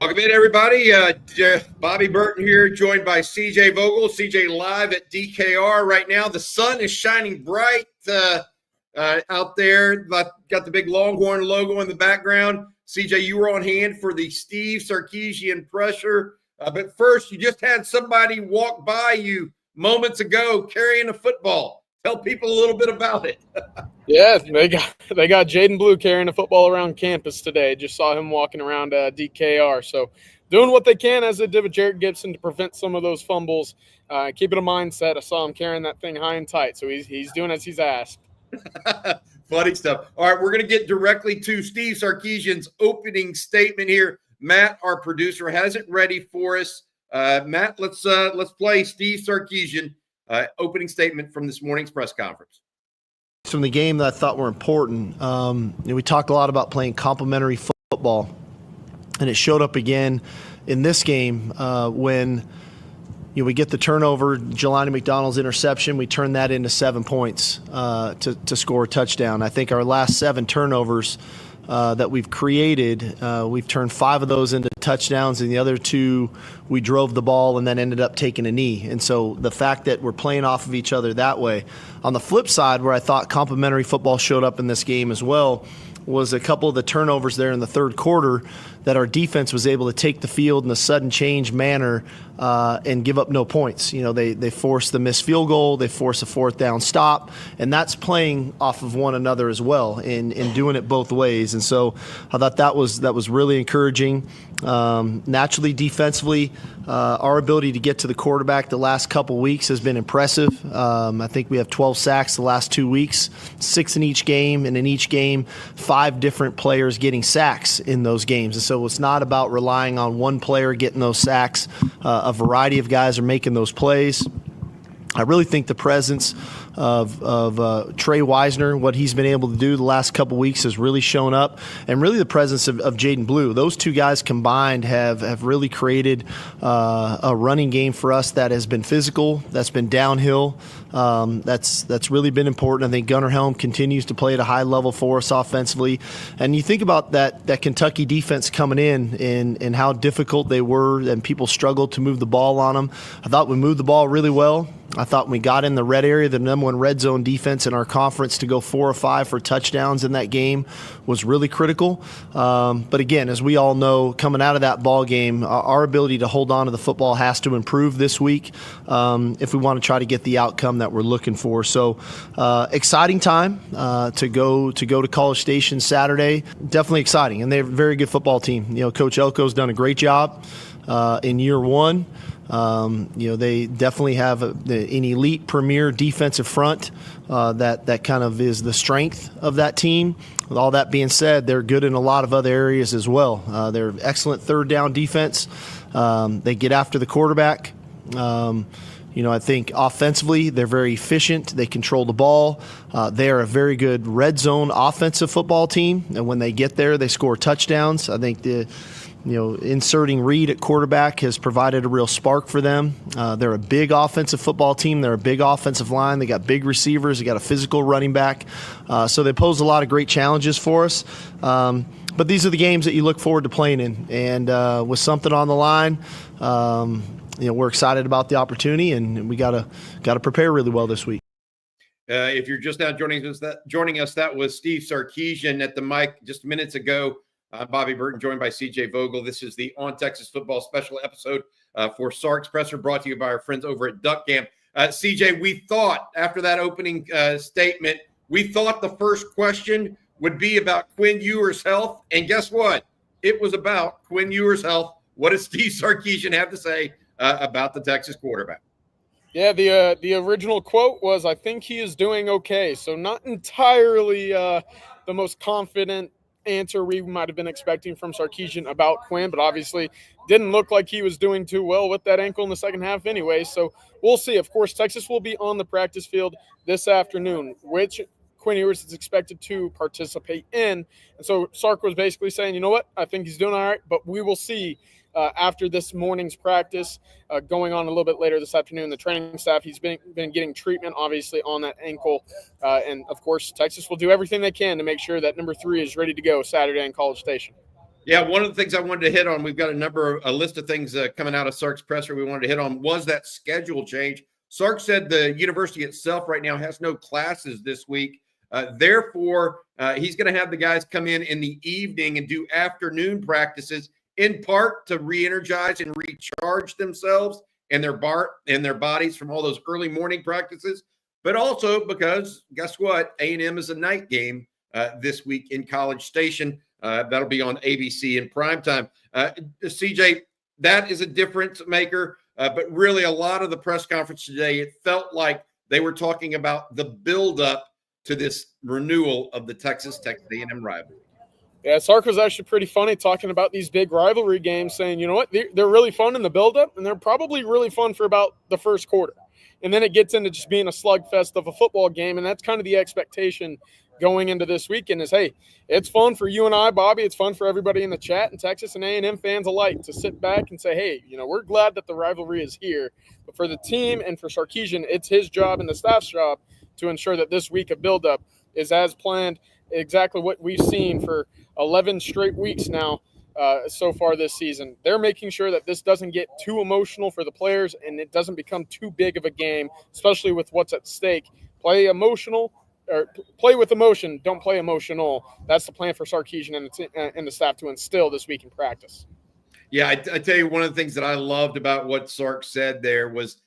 Welcome in, everybody. Bobby Burton here, joined by CJ Vogel. CJ live at DKR right now. The sun is shining bright out there. Got the big Longhorn logo in the background. CJ, you were on hand for the Steve Sarkisian pressure. But first, you just had somebody walk by you moments ago carrying a football. Tell people a little bit about it. Yeah, they got Jaden Blue carrying a football around campus today. Just saw him walking around DKR. So doing what they can, as they did with Jarrett Gibson, to prevent some of those fumbles. Keeping a mindset. I saw him carrying that thing high and tight. So he's doing as he's asked. Funny stuff. All right, we're going to get directly to Steve Sarkisian's opening statement here. Matt, our producer, has it ready for us. Matt, let's play Steve Sarkisian opening statement from this morning's press conference. From the game that I thought were important. We talked a lot about playing complementary football, and it showed up again in this game when we get the turnover, Jelani McDonald's interception. We turn that into 7 points to score a touchdown. I think our last 7 turnovers that we've created, we've turned 5 of those into touchdowns, and the other 2 we drove the ball and then ended up taking a knee. And so the fact that we're playing off of each other that way. On the flip side, where I thought complementary football showed up in this game as well, was a couple of the turnovers there in the third quarter that our defense was able to take the field in a sudden change manner and give up no points. They forced the missed field goal, they forced a 4th down stop, and that's playing off of one another as well and doing it both ways. And so I thought that was really encouraging. Naturally, defensively, our ability to get to the quarterback the last couple weeks has been impressive. I think we have 12 sacks the last 2 weeks, 6 in each game, and in each game, 5 different players getting sacks in those games. And so it's not about relying on one player getting those sacks. A variety of guys are making those plays. I really think the presence of Trey Wisner, what he's been able to do the last couple weeks, has really shown up, and really the presence of Jaden Blue. Those 2 guys combined have really created a running game for us that has been physical, that's been downhill. That's really been important. I think Gunnar Helm continues to play at a high level for us offensively. And you think about that Kentucky defense coming in and how difficult they were, and people struggled to move the ball on them. I thought we moved the ball really well. I thought when we got in the red area, the number 1 red zone defense in our conference, to go 4 or 5 for touchdowns in that game was really critical. But again, as we all know, coming out of that ball game, our ability to hold on to the football has to improve this week if we want to try to get the outcome that we're looking for. So exciting time to go to College Station Saturday. Definitely exciting, and they're a very good football team. Coach Elko's done a great job in year 1. They definitely have an elite premier defensive front that kind of is the strength of that team. With all that being said, they're good in a lot of other areas as well. They're excellent 3rd down defense. They get after the quarterback. I think offensively they're very efficient. They control the ball. They are a very good red zone offensive football team, and when they get there, they score touchdowns. I think inserting Reed at quarterback has provided a real spark for them. They're a big offensive football team. They're a big offensive line. They got big receivers. They got a physical running back. So they pose a lot of great challenges for us. But these are the games that you look forward to playing in. And with something on the line, we're excited about the opportunity, and we got to prepare really well this week. If you're just now joining us, that was Steve Sarkisian at the mic just minutes ago. I'm Bobby Burton, joined by CJ Vogel. This is the On Texas Football special episode for Sark's Presser, brought to you by our friends over at Duck Camp. CJ, we thought after that opening statement, we thought the first question would be about Quinn Ewers' health, and guess what? It was about Quinn Ewers' health. What does Steve Sarkisian have to say about the Texas quarterback? Yeah, the original quote was, "I think he is doing okay." So not entirely the most confident answer we might have been expecting from Sarkisian about Quinn, but obviously didn't look like he was doing too well with that ankle in the second half anyway. So we'll see. Of course, Texas will be on the practice field this afternoon, which Quinn Ewers is expected to participate in. And so Sark was basically saying, you know what, I think he's doing all right, but we will see after this morning's practice going on a little bit later this afternoon. The training staff, he's been getting treatment, obviously, on that ankle. And, of course, Texas will do everything they can to make sure that number 3 is ready to go Saturday in College Station. Yeah, one of the things I wanted to hit on, we've got a list of things coming out of Sark's presser we wanted to hit on, was that schedule change. Sark said the university itself right now has no classes this week. Therefore, he's going to have the guys come in the evening and do afternoon practices, in part to re-energize and recharge themselves and their bodies from all those early morning practices, but also because, guess what? A&M is a night game this week in College Station. That'll be on ABC in primetime. CJ, that is a difference maker. But really, a lot of the press conference today, it felt like they were talking about the buildup to this renewal of the Texas A&M rivalry. Yeah, Sark was actually pretty funny talking about these big rivalry games, saying, you know what, they're really fun in the buildup, and they're probably really fun for about the first quarter. And then it gets into just being a slugfest of a football game, and that's kind of the expectation going into this weekend is, hey, it's fun for you and I, Bobby. It's fun for everybody in the chat and Texas and A&M fans alike to sit back and say, hey, we're glad that the rivalry is here. But for the team and for Sarkisian, it's his job and the staff's job to ensure that this week of buildup is as planned, exactly what we've seen for 11 straight weeks now so far this season. They're making sure that this doesn't get too emotional for the players and it doesn't become too big of a game, especially with what's at stake. Play with emotion, don't play emotional. That's the plan for Sarkisian and the staff to instill this week in practice. Yeah, I tell you, one of the things that I loved about what Sark said there was,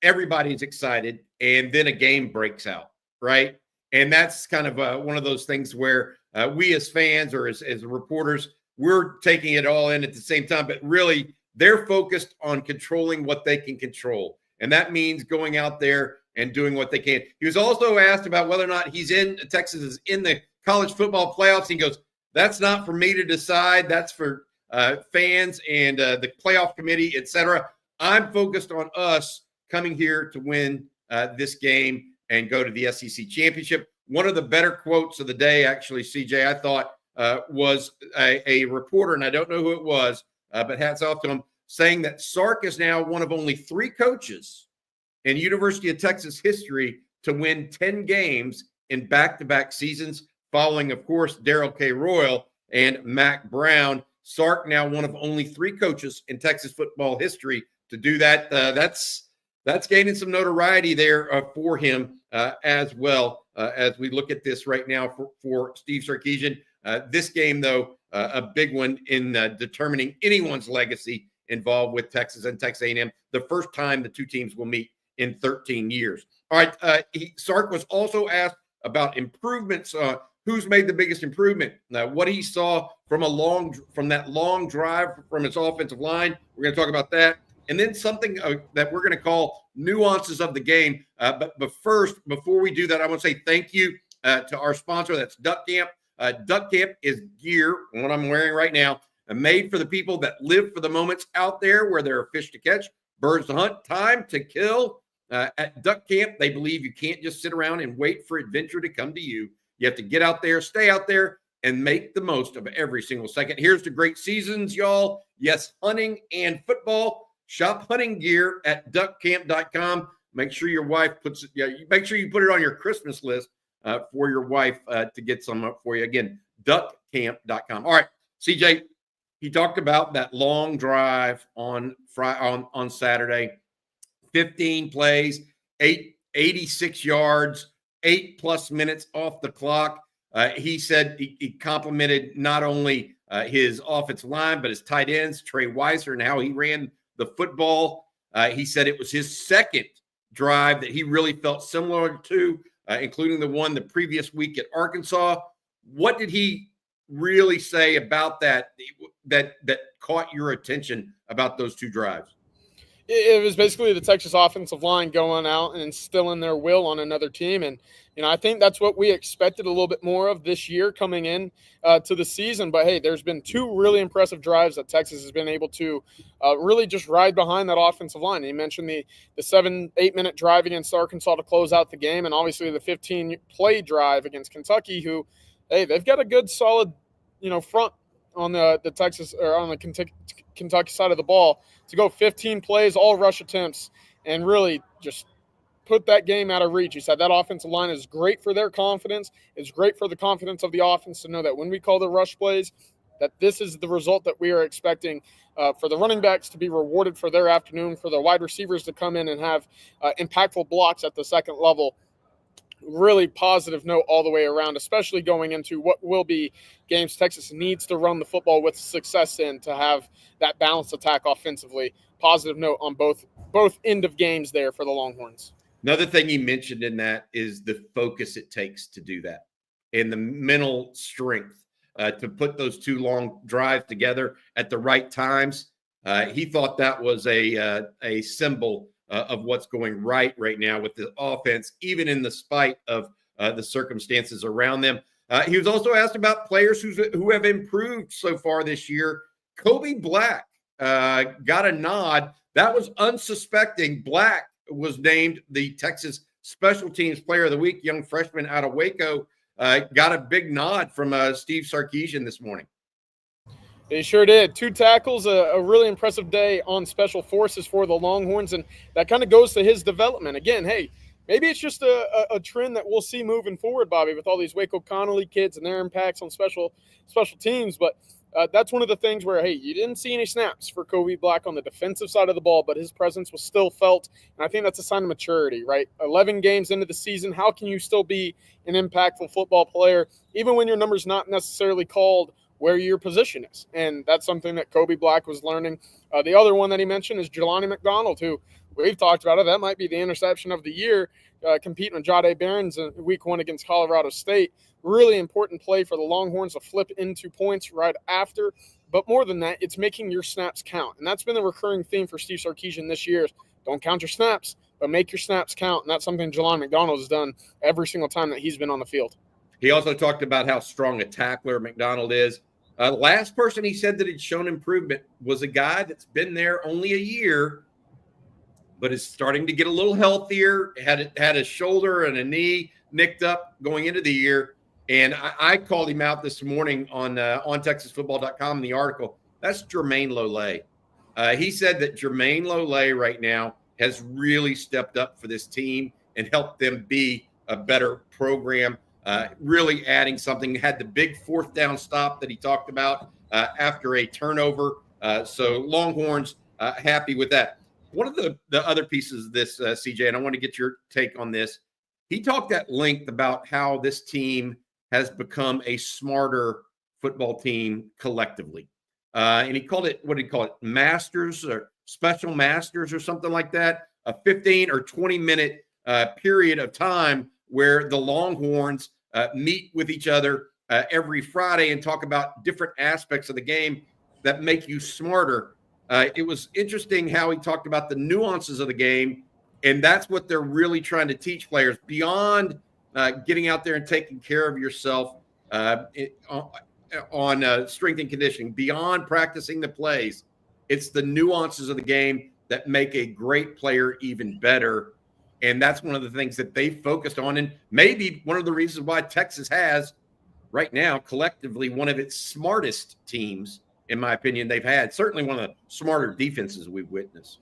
everybody's excited, and then a game breaks out, right? And that's kind of one of those things where we as fans or as reporters, we're taking it all in at the same time, but really they're focused on controlling what they can control. And that means going out there and doing what they can. He was also asked about whether or not Texas is in the college football playoffs. He goes, that's not for me to decide. That's for fans and the playoff committee, et cetera. I'm focused on us coming here to win this game and go to the SEC championship. One of the better quotes of the day, actually, CJ, I thought was a reporter, and I don't know who it was, but hats off to him, saying that Sark is now one of only 3 coaches in University of Texas history to win 10 games in back-to-back seasons, following, of course, Darrell K. Royal and Mack Brown. Sark now one of only 3 coaches in Texas football history to do that. That's gaining some notoriety there for him as well as we look at this right now for Steve Sarkisian. This game, though, a big one in determining anyone's legacy involved with Texas and Texas A&M. The first time the two teams will meet in 13 years. All right. Sark was also asked about improvements. Who's made the biggest improvement? What he saw from that long drive from his offensive line. We're going to talk about that. And then something that we're going to call nuances of the game. But first, before we do that, I want to say thank you to our sponsor. That's Duck Camp. Duck Camp is gear, what I'm wearing right now, made for the people that live for the moments out there where there are fish to catch, birds to hunt, time to kill. At Duck Camp, they believe you can't just sit around and wait for adventure to come to you. You have to get out there, stay out there, and make the most of every single second. Here's the great seasons, y'all. Yes, hunting and football. Shop hunting gear at duckcamp.com. Make sure your wife make sure you put it on your Christmas list for your wife to get some up for you. Again, duckcamp.com. All right, CJ, he talked about that long drive on Saturday. 15 plays, 86 yards, 8+ minutes off the clock. He said he complimented not only his offensive line, but his tight ends, Trey Weiser, and how he ran the football. He said it was his second drive that he really felt similar to, including the one the previous week at Arkansas. What did he really say about that caught your attention about those 2 drives? It was basically the Texas offensive line going out and instilling their will on another team. And, I think that's what we expected a little bit more of this year coming in to the season. But, hey, there's been 2 really impressive drives that Texas has been able to really just ride behind that offensive line. And you mentioned the 7-8 minute drive against Arkansas to close out the game, and obviously the 15-play drive against Kentucky, who, hey, they've got a good solid, front on the Texas or on the Kentucky side of the ball to go 15 plays, all rush attempts, and really just put that game out of reach. He said that offensive line is great for their confidence. It's great for the confidence of the offense to know that when we call the rush plays, that this is the result that we are expecting for the running backs to be rewarded for their afternoon, for the wide receivers to come in and have impactful blocks at the second level. Really positive note all the way around, especially going into what will be games Texas needs to run the football with success in to have that balanced attack offensively. Positive note on both end of games there for the Longhorns. Another thing he mentioned in that is the focus it takes to do that and the mental strength to put those two long drives together at the right times. He thought that was a symbol of what's going right now with the offense, even in the spite of the circumstances around them. He was also asked about players who have improved so far this year. Kobe Black got a nod. That was unsuspecting. Black was named the Texas Special Teams Player of the Week, young freshman out of Waco. Got a big nod from Steve Sarkisian this morning. They sure did. 2 tackles, a really impressive day on special forces for the Longhorns, and that kind of goes to his development. Again, hey, maybe it's just a trend that we'll see moving forward, Bobby, with all these Waco Connolly kids and their impacts on special teams. But that's one of the things where, hey, you didn't see any snaps for Kobe Black on the defensive side of the ball, but his presence was still felt, and I think that's a sign of maturity, right? 11 games into the season, how can you still be an impactful football player, even when your number's not necessarily called where your position is? And that's something that Kobe Black was learning. The other one that he mentioned is Jelani McDonald, who we've talked about it. That might be the interception of the year, competing with Jahdae Barnes in week 1 against Colorado State. Really important play for the Longhorns to flip into points right after. But more than that, it's making your snaps count. And that's been the recurring theme for Steve Sarkisian this year. Don't count your snaps, but make your snaps count. And that's something Jelani McDonald has done every single time that he's been on the field. He also talked about how strong a tackler McDonald is. Last person he said that had shown improvement was a guy that's been there only a year, but is starting to get a little healthier, had a shoulder and a knee nicked up going into the year. And I called him out this morning on TexasFootball.com in the article. That's Jermaine Lole. He said that Jermaine Lole right now has really stepped up for this team and helped them be a better program. Really adding something. Had the big 4th down stop that he talked about after a turnover. So Longhorns happy with that. One of the other pieces of this, CJ, and I want to get your take on this. He talked at length about how this team has become a smarter football team collectively. And he called it, what did he call it? Masters or special masters or something like that. A 15 or 20 minute period of time where the Longhorns meet with each other every Friday and talk about different aspects of the game that make you smarter. It was interesting how he talked about the nuances of the game, and that's what they're really trying to teach players beyond getting out there and taking care of yourself on strength and conditioning, beyond practicing the plays. It's the nuances of the game that make a great player even better. And that's one of the things that they focused on. And maybe one of the reasons why Texas has right now collectively one of its smartest teams, in my opinion, they've had. Certainly one of the smarter defenses we've witnessed.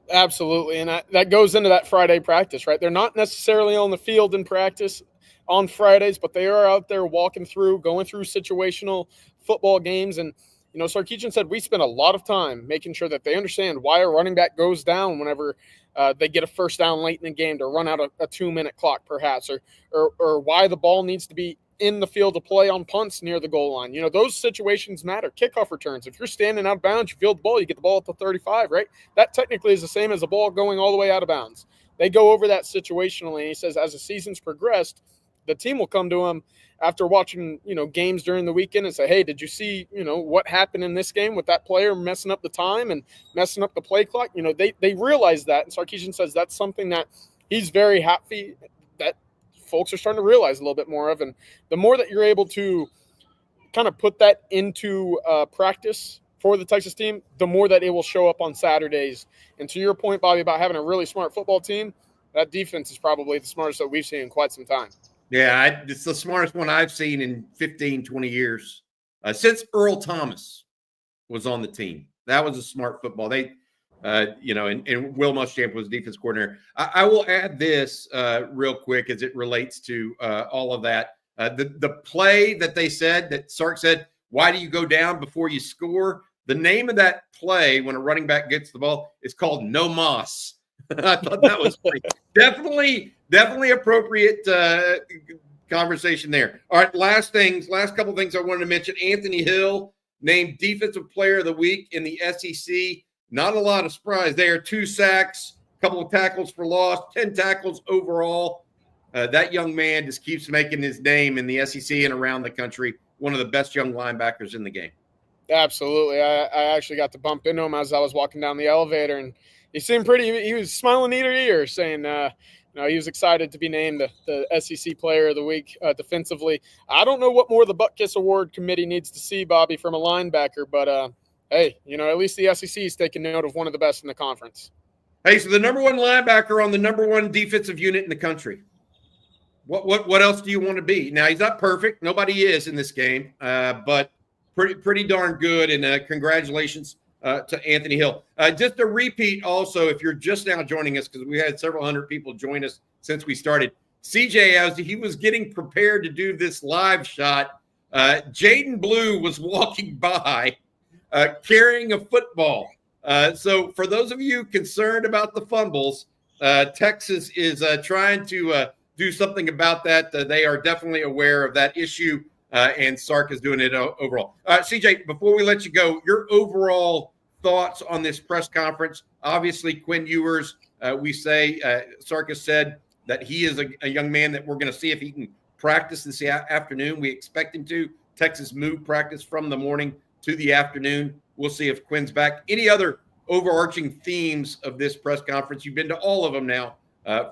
Absolutely. And that goes into that Friday practice, right? They're not necessarily on the field in practice on Fridays, but they are out there walking through, going through situational football games. And, you know, Sarkisian said we spend a lot of time making sure that they understand why a running back goes down whenever they get a first down late in the game to run out a 2-minute clock perhaps, or why the ball needs to be in the field to play on punts near the goal line. You know, those situations matter. Kickoff returns. If you're standing out of bounds, you field the ball, you get the ball at the 35, right? That technically is the same as a ball going all the way out of bounds. They go over that situationally, and he says as the season's progressed, the team will come to him after watching, you know, games during the weekend and say, hey, did you see, you know, what happened in this game with that player messing up the time and messing up the play clock? You know, they realize that. And Sarkisian says that's something that he's very happy that folks are starting to realize a little bit more of. And the more that you're able to kind of put that into practice for the Texas team, the more that it will show up on Saturdays. And to your point, Bobby, about having a really smart football team, that defense is probably the smartest that we've seen in quite some time. Yeah, it's the smartest one I've seen in 15, 20 years. Since Earl Thomas was on the team. That was a smart football. They, you know, and Will Muschamp was defense coordinator. I will add this real quick as it relates to all of that. The play that they said, that Sark said, Why do you go down before you score? The name of that play when a running back gets the ball is called no moss. I thought that was definitely appropriate conversation there. All right, last couple things I wanted to mention. Anthony Hill named Defensive Player of the Week in the SEC. Not a lot of surprise there. 2 sacks, a couple of tackles for loss, 10 tackles overall. That young man just keeps making his name in the SEC and around the country. One of the best young linebackers in the game. Absolutely. I actually got to bump into him as I was walking down the elevator, and he seemed he was smiling ear to ear, saying, he was excited to be named the SEC Player of the Week defensively. I don't know what more the Butt Kiss Award Committee needs to see, Bobby, from a linebacker, but hey, at least the SEC is taking note of one of the best in the conference. Hey, so the number 1 linebacker on the number 1 defensive unit in the country. What else do you want to be? Now, he's not perfect. Nobody is in this game, but pretty darn good, and congratulations to Anthony Hill. Just a repeat also, if you're just now joining us, because we had several hundred people join us since we started. CJ, as he was getting prepared to do this live shot, Jaden Blue was walking by carrying a football. So for those of you concerned about the fumbles, Texas is trying to do something about that. They are definitely aware of that issue. And Sark is doing it overall. CJ, before we let you go, your overall thoughts on this press conference. Obviously, Quinn Ewers, Sark has said that he is a young man that we're going to see if he can practice this afternoon. We expect him to. Texas moved practice from the morning to the afternoon. We'll see if Quinn's back. Any other overarching themes of this press conference? You've been to all of them now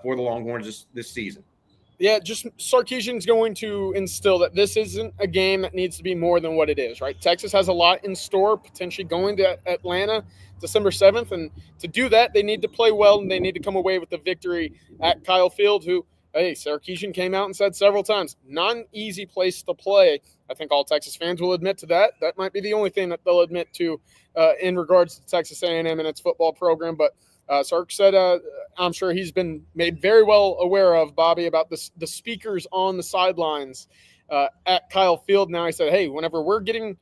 for the Longhorns this season. Yeah, just Sarkisian's going to instill that this isn't a game that needs to be more than what it is, right? Texas has a lot in store, potentially going to Atlanta December 7th. And to do that, they need to play well, and they need to come away with the victory at Kyle Field, who, hey, Sarkisian came out and said several times, not an easy place to play. I think all Texas fans will admit to that. That might be the only thing that they'll admit to in regards to Texas A&M and its football program. But Sark said, I'm sure he's been made very well aware of, Bobby, about the speakers on the sidelines at Kyle Field. Now he said, hey, whenever we're getting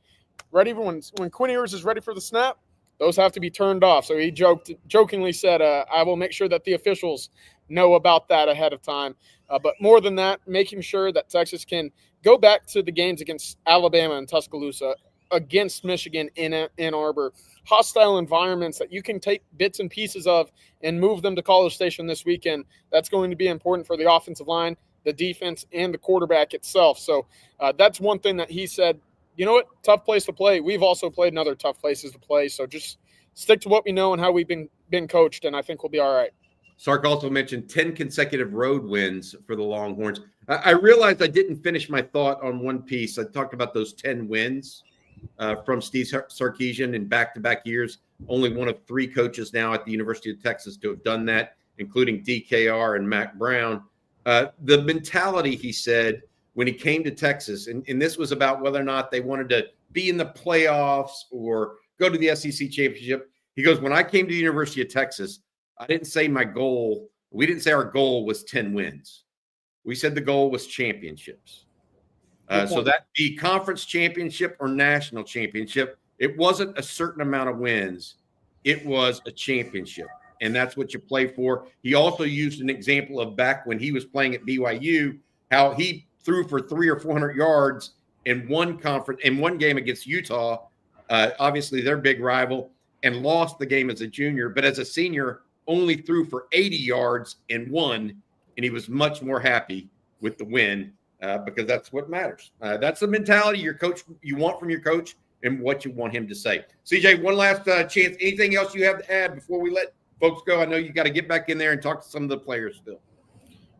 ready, when Quinn Ewers is ready for the snap, those have to be turned off. So he jokingly said, I will make sure that the officials know about that ahead of time. But more than that, making sure that Texas can go back to the games against Alabama and Tuscaloosa, against Michigan in Ann Arbor, hostile environments that you can take bits and pieces of and move them to College Station this weekend. That's going to be important for the offensive line, the defense, and the quarterback itself. So that's one thing that he said, you know what, tough place to play. We've also played in other tough places to play. So just stick to what we know and how we've been coached, and I think we'll be all right. Sark also mentioned 10 consecutive road wins for the Longhorns. I realized I didn't finish my thought on one piece. I talked about those 10 wins from Steve Sarkisian in back-to-back years. Only one of 3 coaches now at the University of Texas to have done that, including DKR and Mac Brown. The mentality, he said, when he came to Texas, and this was about whether or not they wanted to be in the playoffs or go to the SEC championship. He goes, when I came to the University of Texas, I didn't say my goal. We didn't say our goal was 10 wins. We said the goal was championships. So that be conference championship or national championship, it wasn't a certain amount of wins. It was a championship, and that's what you play for. He also used an example of back when he was playing at BYU, how he threw for 300 or 400 yards in one game against Utah, obviously their big rival, and lost the game as a junior. But as a senior, only threw for 80 yards and won, and he was much more happy with the win. Because that's what matters. That's the mentality you want from your coach and what you want him to say. CJ, one last chance. Anything else you have to add before we let folks go? I know you got to get back in there and talk to some of the players still.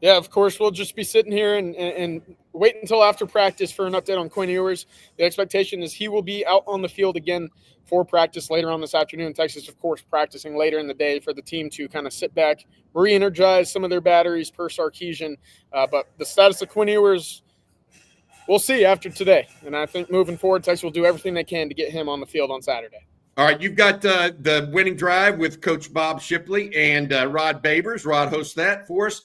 Yeah, of course. We'll just be sitting here and wait until after practice for an update on Quinn Ewers. The expectation is he will be out on the field again for practice later on this afternoon. Texas, of course, practicing later in the day for the team to kind of sit back, re-energize some of their batteries per Sarkisian. But the status of Quinn Ewers, we'll see after today. And I think moving forward, Texas will do everything they can to get him on the field on Saturday. All right, you've got the winning drive with Coach Bob Shipley and Rod Babers. Rod hosts that for us.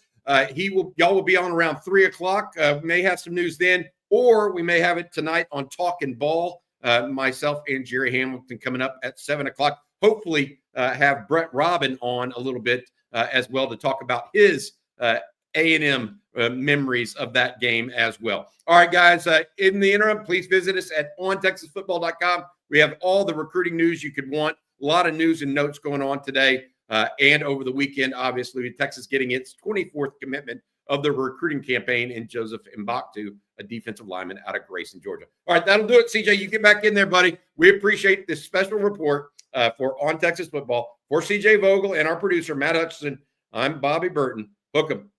Y'all will be on around 3:00. We may have some news then, or we may have it tonight on Talkin' Ball. myself and Jerry Hamilton coming up at 7 o'clock. Hopefully have Brett Robin on a little bit as well to talk about his A&M memories of that game as well. All right, guys, in the interim, please visit us at ontexasfootball.com. We have all the recruiting news you could want. A lot of news and notes going on today and over the weekend, obviously, with Texas getting its 24th commitment of the recruiting campaign in Joseph Mbaktu, a defensive lineman out of Grayson, Georgia. All right, that'll do it, CJ. You get back in there, buddy. We appreciate this special report for On Texas Football. For CJ Vogel and our producer, Matt Hutchinson, I'm Bobby Burton. Hook 'em.